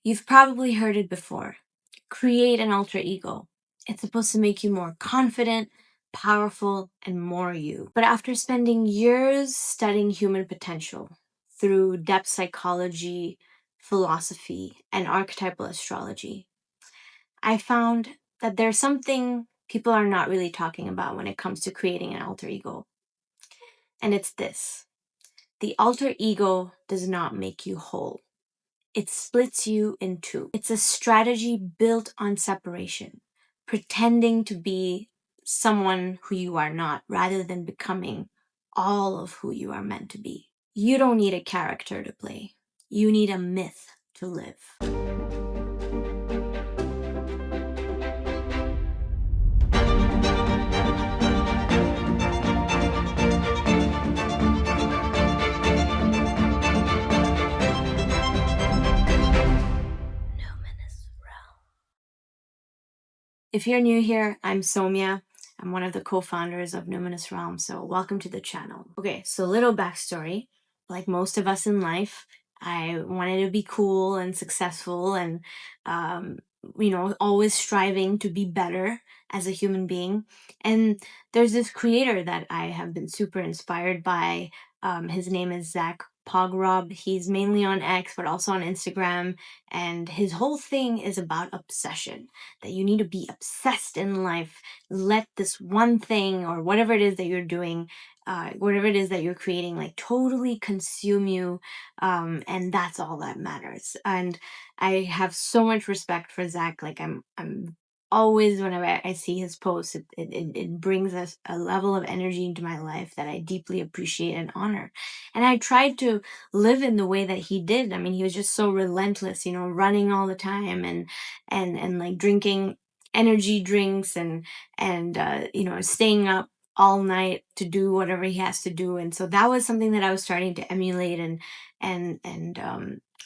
You've probably heard it before. Create an alter ego. It's supposed to make you more confident, powerful, and more you. But after spending years studying human potential through depth psychology, philosophy, and archetypal astrology, I found that there's something people are not really talking about when it comes to creating an alter ego. And it's this: the alter ego does not make you whole. It splits you in two. It's a strategy built on separation, pretending to be someone who you are not rather than becoming all of who you are meant to be. You don't need a character to play. You need a myth to live. If you're new here, I'm Somya. I'm one of the co-founders of Numinous Realm, so welcome to the channel. Okay, so little backstory. Like most of us in life, I wanted to be cool and successful and, always striving to be better as a human being. And there's this creator that I have been super inspired by. His name is Zach Pogrob. He's mainly on X, but also on Instagram. And his whole thing is about obsession, that you need to be obsessed in life. Let this one thing or whatever it is that you're doing, whatever it is that you're creating, like totally consume you. And that's all that matters. And I have so much respect for Zach. Like I'm always, whenever I see his posts, it brings us a level of energy into my life that I deeply appreciate and honor. And I tried to live in the way that he did. I mean, he was just so relentless, running all the time and like drinking energy drinks and staying up all night to do whatever he has to do. And so that was something that I was starting to emulate, and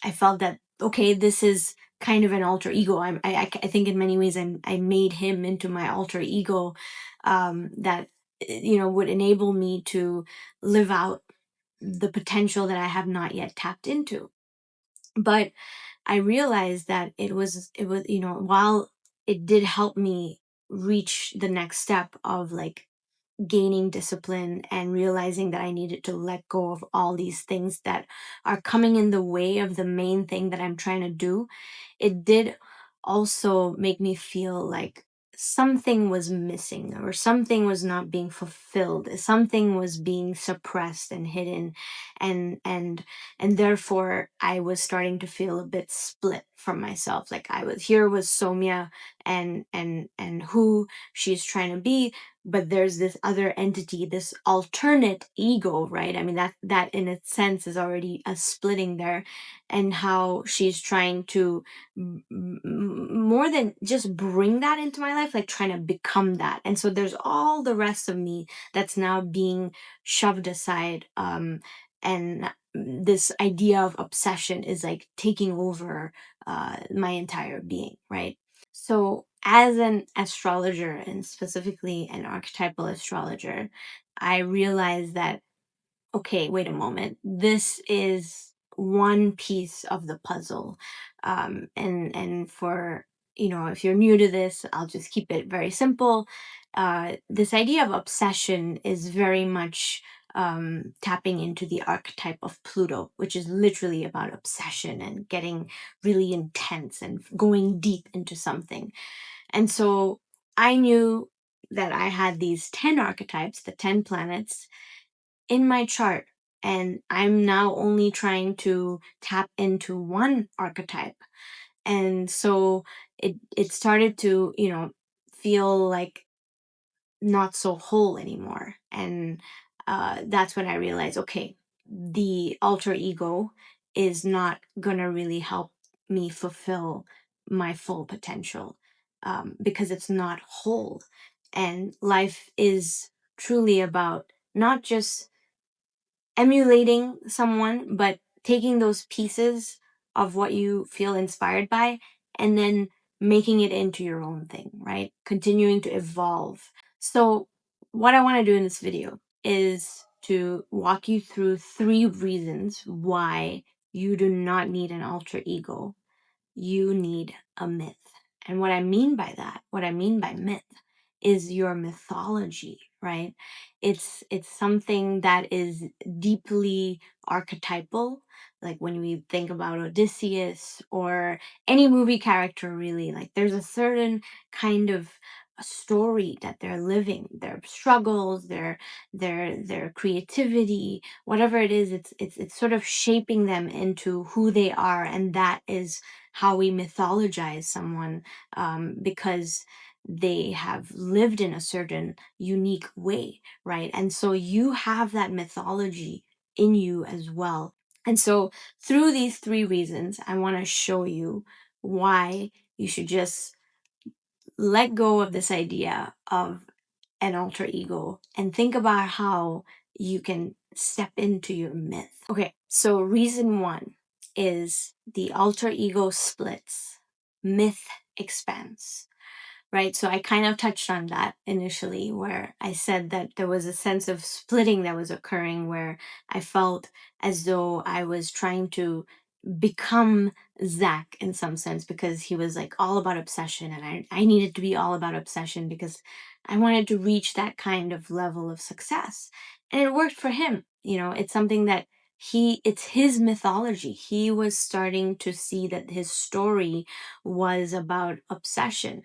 I felt that, okay, this is kind of an alter ego. I think in many ways I made him into my alter ego, that would enable me to live out the potential that I have not yet tapped into. But I realized that it was while it did help me reach the next step of like gaining discipline and realizing that I needed to let go of all these things that are coming in the way of the main thing that I'm trying to do, it did also make me feel like something was missing or something was not being fulfilled, something was being suppressed and hidden, and therefore I was starting to feel a bit split from myself. Like was Somya and who she's trying to be, but there's this other entity, this alternate ego, right? I mean, that in a sense is already a splitting there, and how she's trying to more than just bring that into my life, like trying to become that. And so there's all the rest of me that's now being shoved aside, and this idea of obsession is like taking over my entire being, right? So, as an astrologer and specifically an archetypal astrologer, I realized that, okay, wait a moment, this is one piece of the puzzle. And for, if you're new to this, I'll just keep it very simple. This idea of obsession is very much tapping into the archetype of Pluto, which is literally about obsession and getting really intense and going deep into something. And so I knew that I had these 10 archetypes, the 10 planets in my chart, and I'm now only trying to tap into one archetype. And so it started to, feel like not so whole anymore. And that's when I realized, okay, the alter ego is not gonna really help me fulfill my full potential, because it's not whole. And life is truly about not just emulating someone, but taking those pieces of what you feel inspired by and then making it into your own thing, right? Continuing to evolve. So, what I want to do in this video is to walk you through 3 reasons why you do not need an alter ego, you need a myth. And what I mean by that, what I mean by myth, is your mythology, right? It's something that is deeply archetypal. Like when we think about Odysseus or any movie character, really, like there's a certain kind of a story that they're living, their struggles, their creativity, whatever it is, it's sort of shaping them into who they are, and that is how we mythologize someone, because they have lived in a certain unique way, right? And so you have that mythology in you as well. And so through these three reasons, I want to show you why you should just let go of this idea of an alter ego and think about how you can step into your myth. Okay, so reason one is the alter ego splits, myth expands, right? So I kind of touched on that initially, where I said that there was a sense of splitting that was occurring, where I felt as though I was trying to become Zach in some sense, because he was like all about obsession, and I needed to be all about obsession because I wanted to reach that kind of level of success. And it worked for him. You know, it's something that it's his mythology. He was starting to see that his story was about obsession.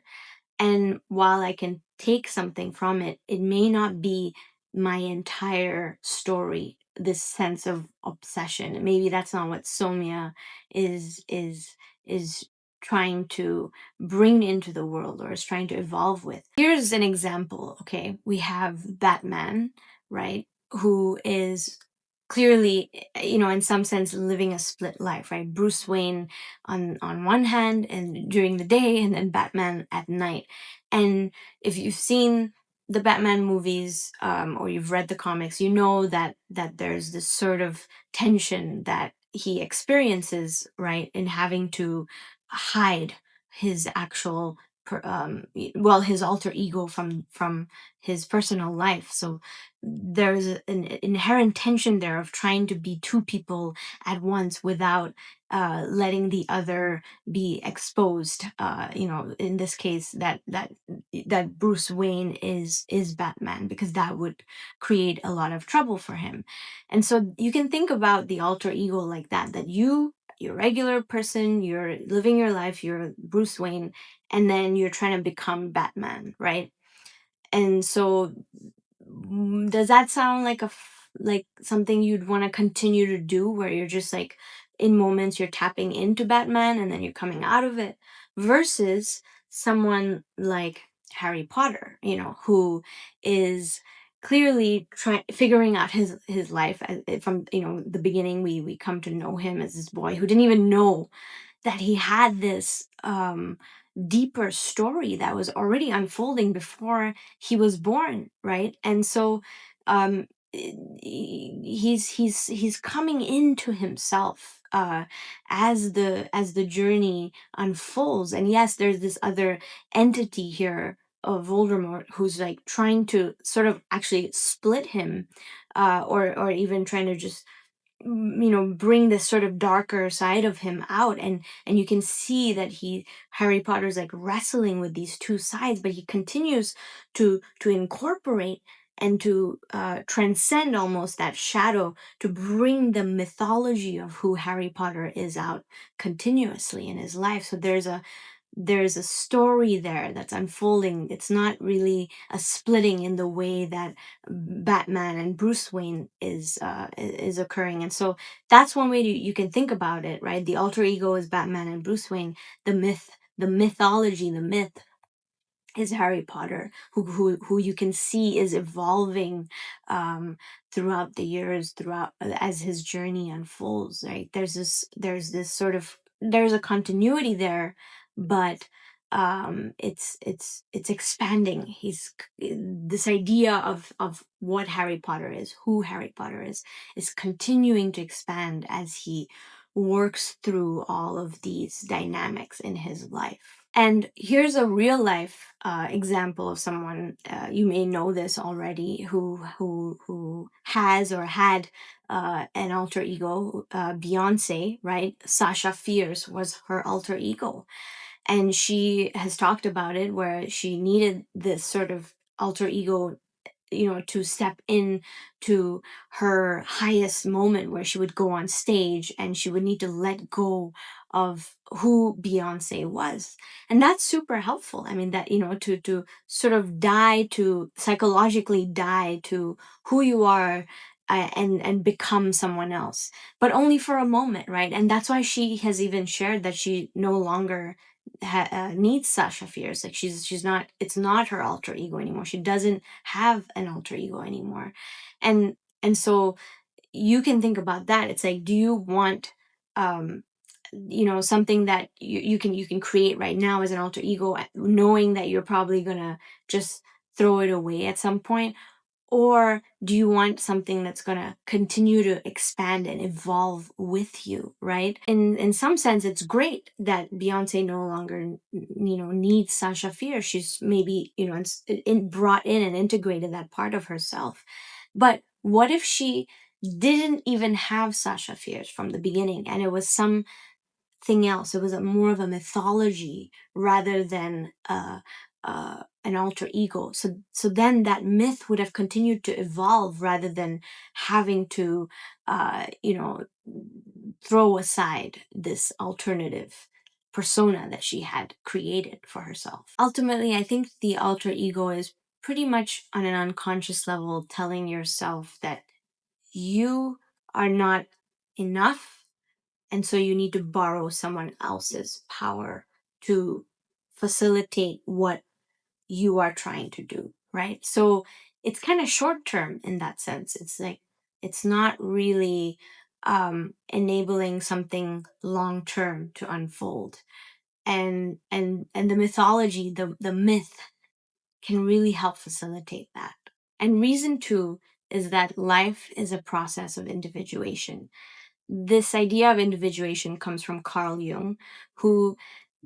And while I can take something from it, it may not be my entire story, this sense of obsession. Maybe that's not what Somya is trying to bring into the world, or is trying to evolve with. Here's an example, okay? We have Batman, right? Who is clearly, in some sense, living a split life, right? Bruce Wayne on one hand and during the day, and then Batman at night. And if you've seen the Batman movies, or you've read the comics, you know that there's this sort of tension that he experiences, right, in having to hide his actual his alter ego from his personal life. So there's an inherent tension there of trying to be two people at once without letting the other be exposed. In this case, that Bruce Wayne is Batman, because that would create a lot of trouble for him. And so you can think about the alter ego like that you're a regular person, you're living your life, you're Bruce Wayne, and then you're trying to become Batman, right? And so, does that sound like like something you'd want to continue to do, where you're just like in moments you're tapping into Batman and then you're coming out of it, versus someone like Harry Potter, who is clearly trying figuring out his life from the beginning. We come to know him as this boy who didn't even know that he had this deeper story that was already unfolding before he was born, right? And so um he's coming into himself as the journey unfolds. And yes, there's this other entity here of Voldemort, who's like trying to sort of actually split him, or even trying to just bring this sort of darker side of him out. And you can see that Harry Potter's like wrestling with these two sides, but he continues to incorporate and to transcend almost that shadow, to bring the mythology of who Harry Potter is out continuously in his life. So there's a story there that's unfolding. It's not really a splitting in the way that Batman and Bruce Wayne is occurring. And so that's one way you can think about it, right? The alter ego is Batman and Bruce Wayne. The mythology, the myth is Harry Potter, who you can see is evolving throughout the years, throughout as his journey unfolds. Right? There's this sort of there's a continuity there, but it's expanding. This idea of what Harry Potter is, who Harry Potter is continuing to expand as he works through all of these dynamics in his life. And here's a real life example of someone, you may know this already, who has or had an alter ego. Beyonce, right? Sasha Fierce was her alter ego, and she has talked about it, where she needed this sort of alter ego, to step in to her highest moment, where she would go on stage and she would need to let go of who Beyonce was. And that's super helpful. I mean, that, to sort of psychologically die to who you are, and become someone else, but only for a moment, right? And that's why she has even shared that she no longer needs Sasha Fierce. Like, she's not, it's not her alter ego anymore. She doesn't have an alter ego anymore. And so you can think about that. It's like, do you want something that you can create right now as an alter ego, knowing that you're probably gonna just throw it away at some point? Or do you want something that's going to continue to expand and evolve with you, right? In some sense, it's great that Beyonce no longer, needs Sasha Fierce. She's maybe, brought in and integrated that part of herself. But what if she didn't even have Sasha Fierce from the beginning, and it was something else? It was more of a mythology rather than an alter ego. So then that myth would have continued to evolve, rather than having to, throw aside this alternative persona that she had created for herself. Ultimately, I think the alter ego is pretty much on an unconscious level telling yourself that you are not enough, and so you need to borrow someone else's power to facilitate what you are trying to do, right? So it's kind of short term in that sense. It's like, it's not really enabling something long term to unfold. And the mythology, the myth, can really help facilitate that. And reason two is that life is a process of individuation. This idea of individuation comes from Carl Jung, who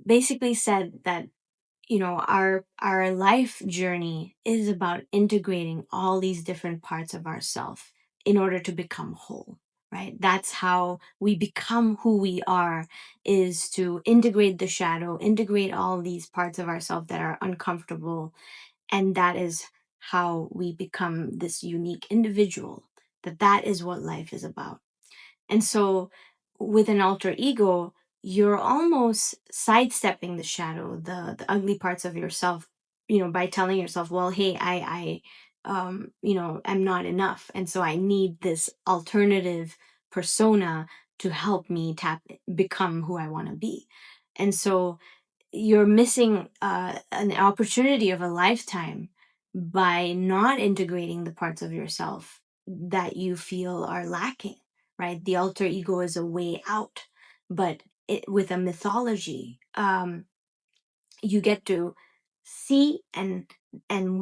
basically said that, our life journey is about integrating all these different parts of ourself in order to become whole, right? That's how we become who we are, is to integrate the shadow, integrate all these parts of ourselves that are uncomfortable, and that is how we become this unique individual. That is what life is about. And so with an alter ego, you're almost sidestepping the shadow, the ugly parts of yourself, by telling yourself, well, hey, I'm not enough. And so I need this alternative persona to help me become who I want to be. And so you're missing an opportunity of a lifetime by not integrating the parts of yourself that you feel are lacking, right? The alter ego is a way out, but with a mythology, you get to see and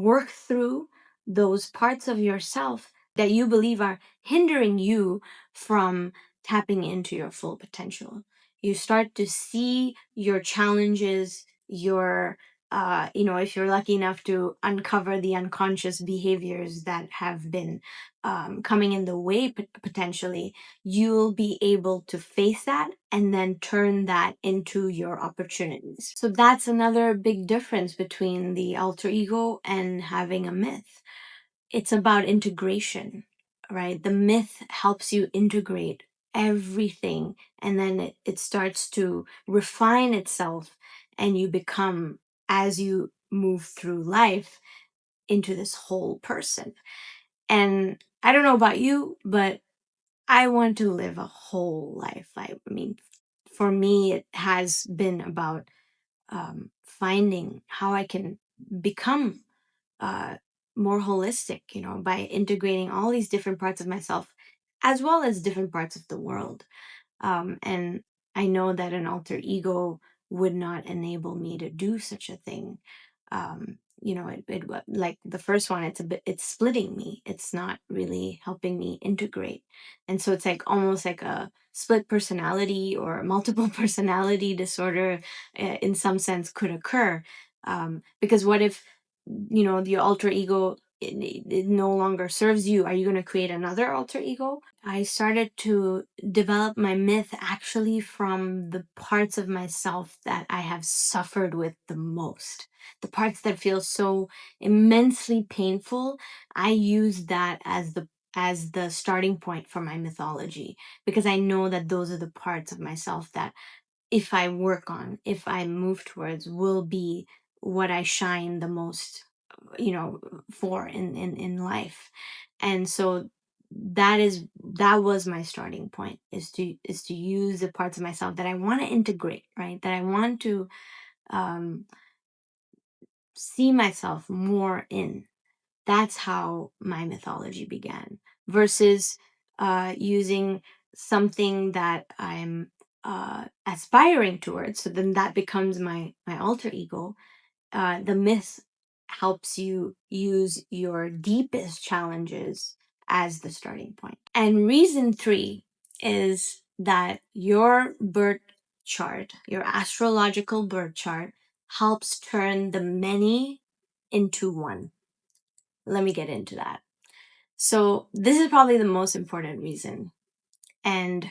work through those parts of yourself that you believe are hindering you from tapping into your full potential. You start to see your challenges, if you're lucky enough to uncover the unconscious behaviors that have been coming in the way, potentially, you'll be able to face that and then turn that into your opportunities. So that's another big difference between the alter ego and having a myth. It's about integration, right? The myth helps you integrate everything, and then it starts to refine itself, and you become, as you move through life, into this whole person. And I don't know about you, but I want to live a whole life. I mean, for me, it has been about finding how I can become uh, more holistic, by integrating all these different parts of myself, as well as different parts of the world. And I know that an alter ego would not enable me to do such a thing. like the first one, it's splitting me. It's not really helping me integrate. And so it's like almost like a split personality or multiple personality disorder, in some sense, could occur. Because what if, the alter ego, it no longer serves you? Are you going to create another alter ego? I started to develop my myth actually from the parts of myself that I have suffered with the most. The parts that feel so immensely painful, I use that as the starting point for my mythology, because I know that those are the parts of myself that, if I work on, if I move towards, will be what I shine the most, for in life. And so that was my starting point, is to use the parts of myself that I want to integrate, right? That I want to um see myself more in. That's how my mythology began, versus using something that I'm aspiring towards. So then that becomes my alter ego. The myth helps you use your deepest challenges as the starting point. And reason three is that your birth chart, your astrological birth chart, helps turn the many into one. Let me get into that. So, this is probably the most important reason. And,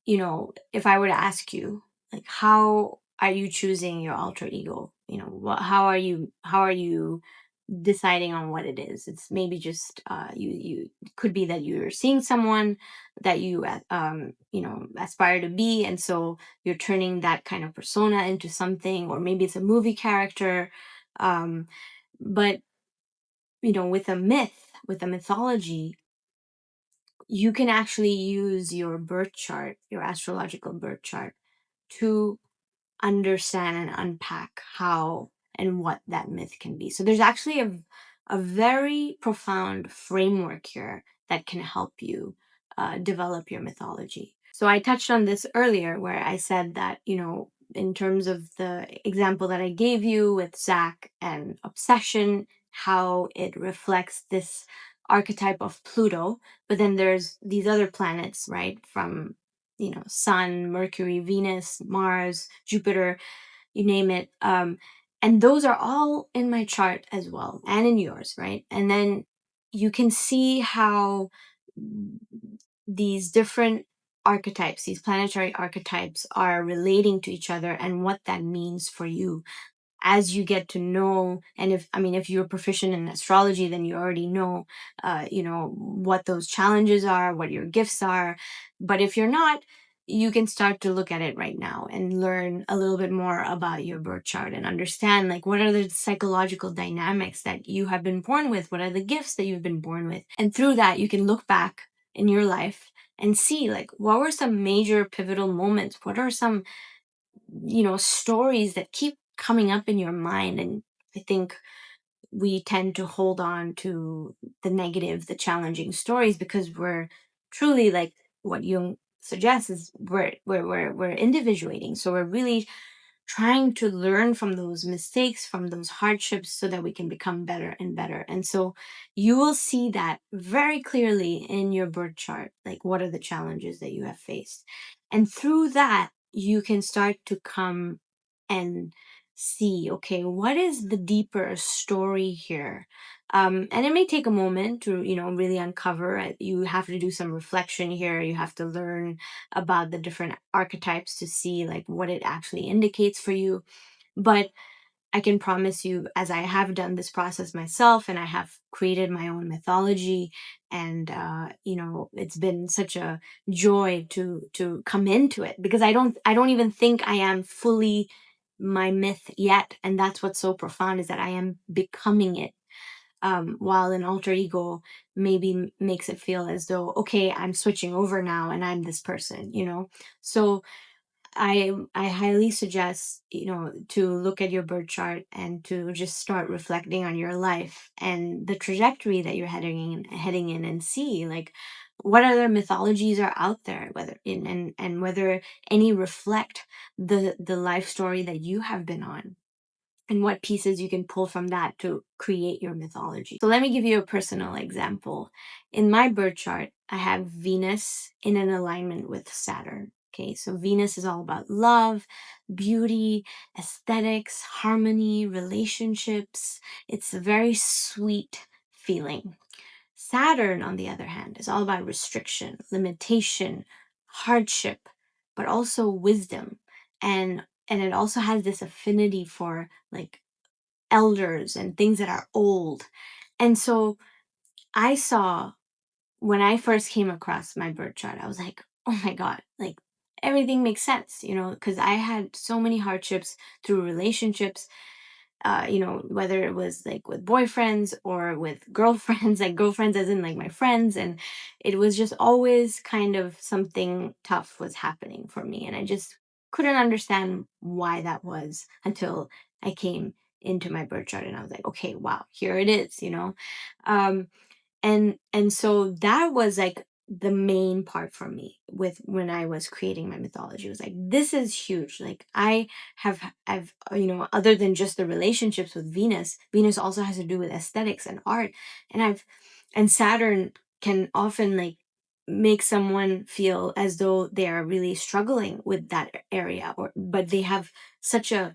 if I were to ask you, like, how are you choosing your alter ego? How are you deciding on what it is? It's maybe just, you it could be that you're seeing someone that you aspire to be, and so you're turning that kind of persona into something, or maybe it's a movie character. Um but with a mythology, you can actually use your birth chart, your astrological birth chart, to understand and unpack how and what that myth can be. So there's actually a very profound framework here that can help you develop your mythology. So I touched on this earlier, where I said that, in terms of the example that I gave you with Zach and obsession, how it reflects this archetype of Pluto, but then there's these other planets, right? From, Sun, Mercury, Venus, Mars, Jupiter, you name it. And those are all in my chart as well, and in yours, right? And then you can see how these different archetypes, these planetary archetypes, are relating to each other, and what that means for you as you get to know. And if you're proficient in astrology, then you already know, what those challenges are, what your gifts are. But if you're not, you can start to look at it right now and learn a little bit more about your birth chart, and understand, like, what are the psychological dynamics that you have been born with, what are the gifts that you've been born with. And through that, you can look back in your life and see, like, what were some major pivotal moments, what are some, stories that keep coming up in your mind. And I think we tend to hold on to the negative, the challenging stories, because we're truly, like what Jung suggests, is we're individuating. So we're really trying to learn from those mistakes, from those hardships, so that we can become better and better. And so you will see that very clearly in your birth chart, like, what are the challenges that you have faced. And through that, you can start to come and see, okay, what is the deeper story here? And it may take a moment to, really uncover it. You have to do some reflection here. You have to learn about the different archetypes to see, like, what it actually indicates for you. But I can promise you, as I have done this process myself, and I have created my own mythology, and it's been such a joy to come into it, because I don't even think I am fully my myth yet. And that's what's so profound, is that I am becoming it. While an alter ego maybe makes it feel as though, okay, I'm switching over now and I'm this person. So I highly suggest, to look at your birth chart and to just start reflecting on your life and the trajectory that you're heading in, and see, like, what other mythologies are out there, whether in and whether any reflect the life story that you have been on. and what pieces you can pull from that to create your mythology. So let me give you a personal example. In my birth chart, I have Venus in an alignment with Saturn. Okay, so Venus is all about love, beauty, aesthetics, harmony, relationships. It's a very sweet feeling. Saturn, on the other hand, is all about restriction, limitation, hardship, but also wisdom. And it also has this affinity for like elders and things that are old. And so I saw, when I first came across my birth chart, I was like, oh my God, like everything makes sense, because I had so many hardships through relationships, whether it was like with boyfriends or with girlfriends, like girlfriends as in like my friends. And it was just always kind of something tough was happening for me. And I just couldn't understand why that was until I came into my birth chart and I was like, okay, wow, here it is. Um, and so that was like the main part for me with when I was creating my mythology. It was like, this is huge. Like I've other than just the relationships with Venus also has to do with aesthetics and art. And Saturn can often like make someone feel as though they are really struggling with that area, or but they have such a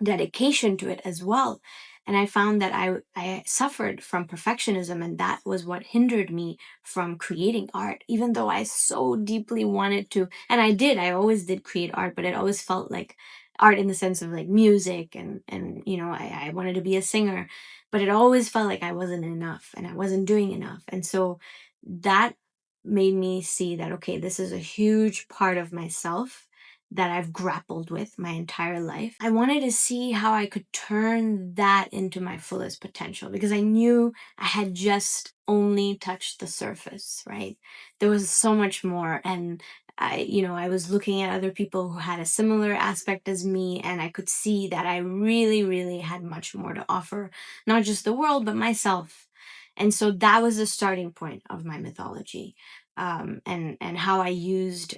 dedication to it as well. And I found that I suffered from perfectionism, and that was what hindered me from creating art, even though I so deeply wanted to. And I always did create art, but it always felt like art in the sense of like music, and I wanted to be a singer, but it always felt like I wasn't enough and I wasn't doing enough. And so that made me see that, okay, this is a huge part of myself that I've grappled with my entire life. I wanted to see how I could turn that into my fullest potential, because I knew I had just only touched the surface, right? There was so much more. And I was looking at other people who had a similar aspect as me, and I could see that I really, really had much more to offer, not just the world, but myself. And so that was the starting point of my mythology, and how I used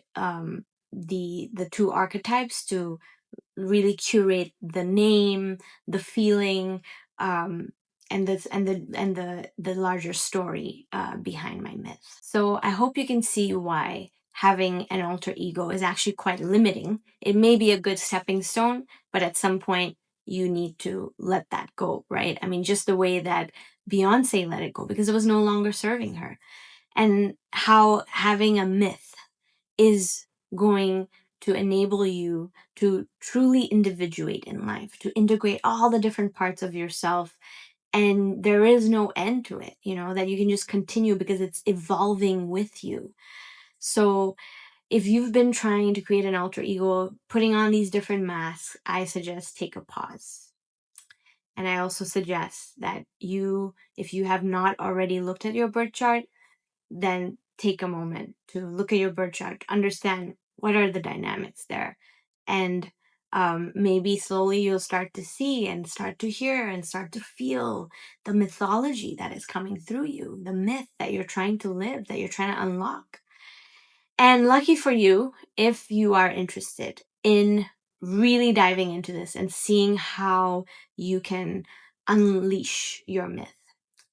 the two archetypes to really curate the name, the feeling, um, and the larger story behind my myth. So I hope you can see why having an alter ego is actually quite limiting. It may be a good stepping stone, but at some point you need to let that go, right? I mean, just the way that Beyonce let it go because it was no longer serving her. And how having a myth is going to enable you to truly individuate in life, to integrate all the different parts of yourself. And there is no end to it, that you can just continue because it's evolving with you. So if you've been trying to create an alter ego, putting on these different masks, I suggest take a pause. And I also suggest that if you have not already looked at your birth chart, then take a moment to look at your birth chart, understand what are the dynamics there. And maybe slowly you'll start to see and start to hear and start to feel the mythology that is coming through you, the myth that you're trying to live, that you're trying to unlock. And lucky for you, if you are interested in really diving into this and seeing how you can unleash your myth,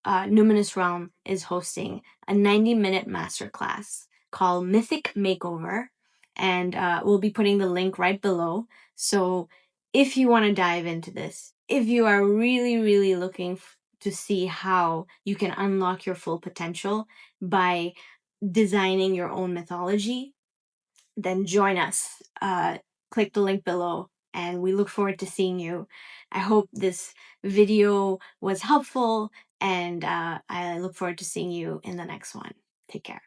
Numinous Realm is hosting a 90-minute masterclass called Mythic Makeover, and we'll be putting the link right below. So if you want to dive into this, if you are really, really looking to see how you can unlock your full potential by designing your own mythology, then join us. Click the link below, and we look forward to seeing you. I hope this video was helpful, and I look forward to seeing you in the next one. Take care.